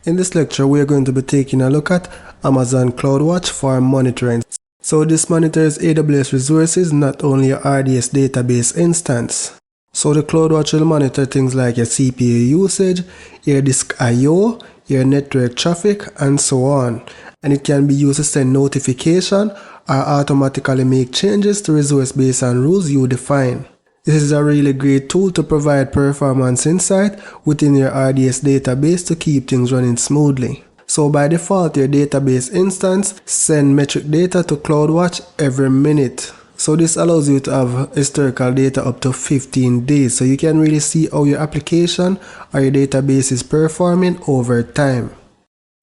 In this lecture, we are going to be taking a look at Amazon Cloud Watch for monitoring. So this monitors AWS resources, not only your RDS database instance. So the Cloud Watch will monitor things like your CPU usage, your disk I/O, your network traffic, and so on. And it can be used to send notification or automatically make changes to resource based on rules you define. This is a really great tool to provide performance insight within your RDS database to keep things running smoothly. So by default, your database instance sends metric data to CloudWatch every minute. So this allows you to have historical data up to 15 days, so you can really see how your application or your database is performing over time.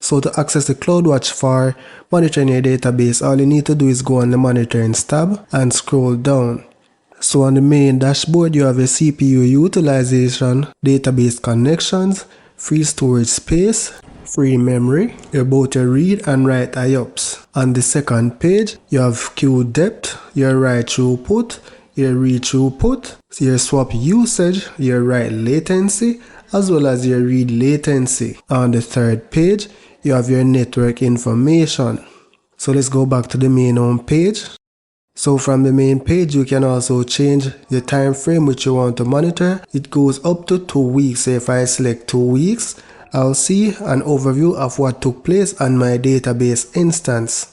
So to access the CloudWatch for monitoring your database, all you need to do is go on the Monitoring tab and scroll down. So on the main dashboard, you have your CPU utilization, database connections, free storage space, free memory, about your read and write IOPS. On the second page, you have queue depth, your write throughput, your read throughput, your swap usage, your write latency, as well as your read latency. On the third page, you have your network information. So let's go back to the main home page. So from the main page, you can also change the time frame which you want to monitor. It goes up to 2 weeks. So if I select 2 weeks, I'll see an overview of what took place on my database instance.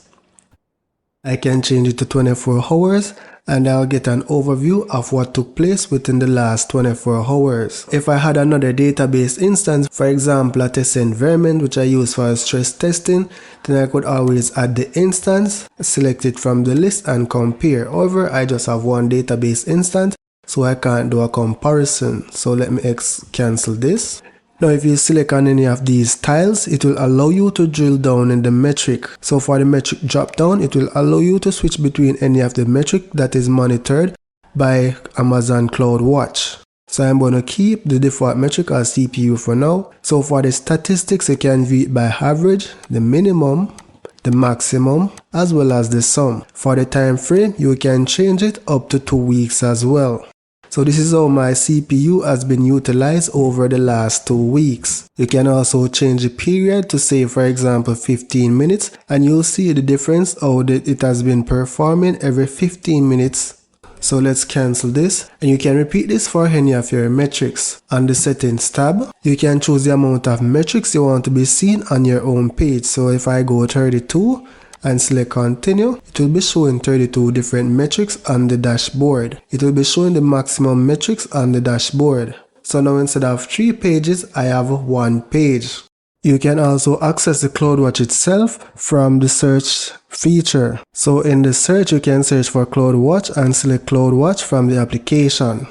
I can change it to 24 hours and I'll get an overview of what took place within the last 24 hours. If I had another database instance, for example a test environment which I use for stress testing, then I could always add the instance, select it from the list and compare. However, I just have one database instance, so I can't do a comparison. So let me cancel this. Now if you select on any of these tiles, it will allow you to drill down in the metric. So for the metric drop down, it will allow you to switch between any of the metric that is monitored by Amazon Cloud Watch. So I'm going to keep the default metric as CPU for now. So for the statistics, you can view it by average, the minimum, the maximum, as well as the sum. For the time frame, you can change it up to 2 weeks as well. So this is how my CPU has been utilized over the last 2 weeks. You can also change the period to say, for example, 15 minutes, and you'll see the difference how it has been performing every 15 minutes. So let's cancel this, and you can repeat this for any of your metrics. On the settings tab, you can choose the amount of metrics you want to be seen on your own page. So if I go 32, and select continue, it will be showing 32 different metrics on the dashboard. It will be showing the maximum metrics on the dashboard. So now instead of 3 pages, I have 1 page. You can also access the CloudWatch itself from the search feature. So in the search, you can search for CloudWatch and select CloudWatch from the application.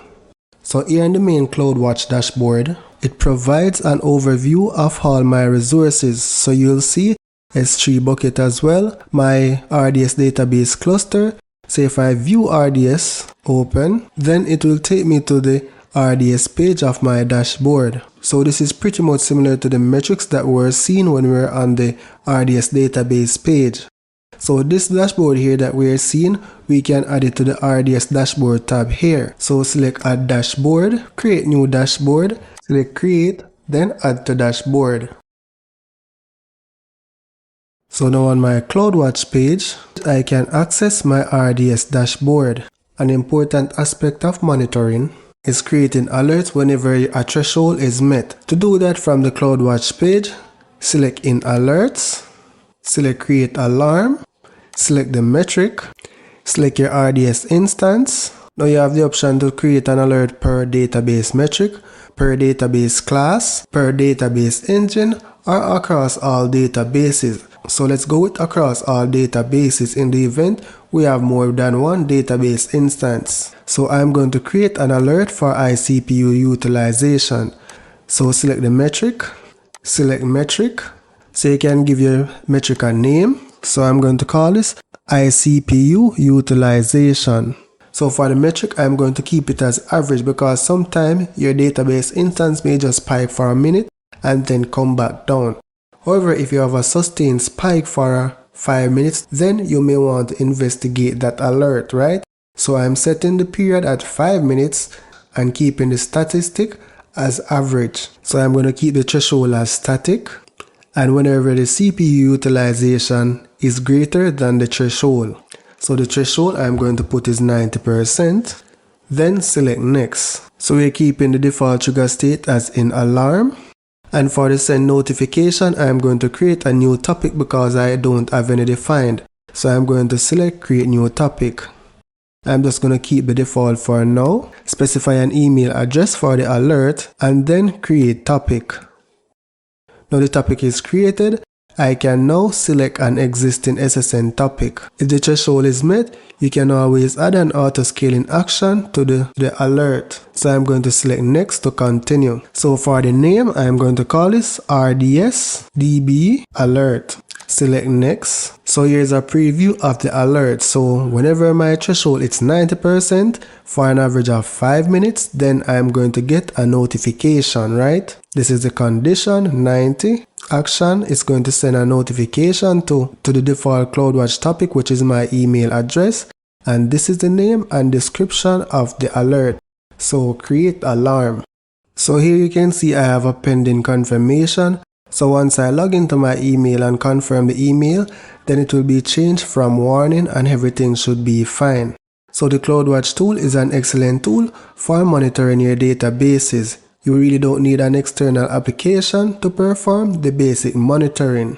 So here in the main CloudWatch dashboard, it provides an overview of all my resources. So you'll see S3 bucket as well, my RDS database cluster. So if I view RDS open, then it will take me to the RDS page of my dashboard. So this is pretty much similar to the metrics that were seen when we were on the RDS database page. So this dashboard here that we are seeing, we can add it to the RDS dashboard tab here. So select add dashboard, create new dashboard, select create, then add to dashboard. So now on my CloudWatch page, I can access my RDS dashboard. An important aspect of monitoring is creating alerts whenever a threshold is met. To do that, from the CloudWatch page, select in alerts, select create alarm, select the metric, select your RDS instance. Now you have the option to create an alert per database metric, per database class, per database engine, or across all databases. So let's go with across all databases in the event we have more than one database instance. So I'm going to create an alert for iCPU utilization. So select the metric, select metric. So you can give your metric a name. So I'm going to call this iCPU utilization. So for the metric, I'm going to keep it as average because sometimes your database instance may just spike for a minute and then come back down. However, if you have a sustained spike for 5 minutes, then you may want to investigate that alert, right? So I'm setting the period at 5 minutes and keeping the statistic as average. So I'm going to keep the threshold as static and whenever the CPU utilization is greater than the threshold. So the threshold I'm going to put is 90%. Then select next. So we're keeping the default trigger state as in alarm. And for the send notification, I'm going to create a new topic because I don't have any defined. So I'm going to select create new topic. I'm just going to keep the default for now. Specify an email address for the alert and then create topic. Now the topic is created. I can now select an existing SSN topic. If the threshold is met, you can always add an auto scaling action to the alert. So I'm going to select next to continue. So for the name, I'm going to call this RDS DB alert. Select next. So here's a preview of the alert. So whenever my threshold is 90% for an average of 5 minutes, then I'm going to get a notification, right? This is the condition 90. Action is going to send a notification to the default CloudWatch topic, which is my email address. And this is the name and description of the alert. So create alarm. So here you can see I have a pending confirmation. So once I log into my email and confirm the email, then it will be changed from warning and everything should be fine. So the CloudWatch tool is an excellent tool for monitoring your databases. You really don't need an external application to perform the basic monitoring.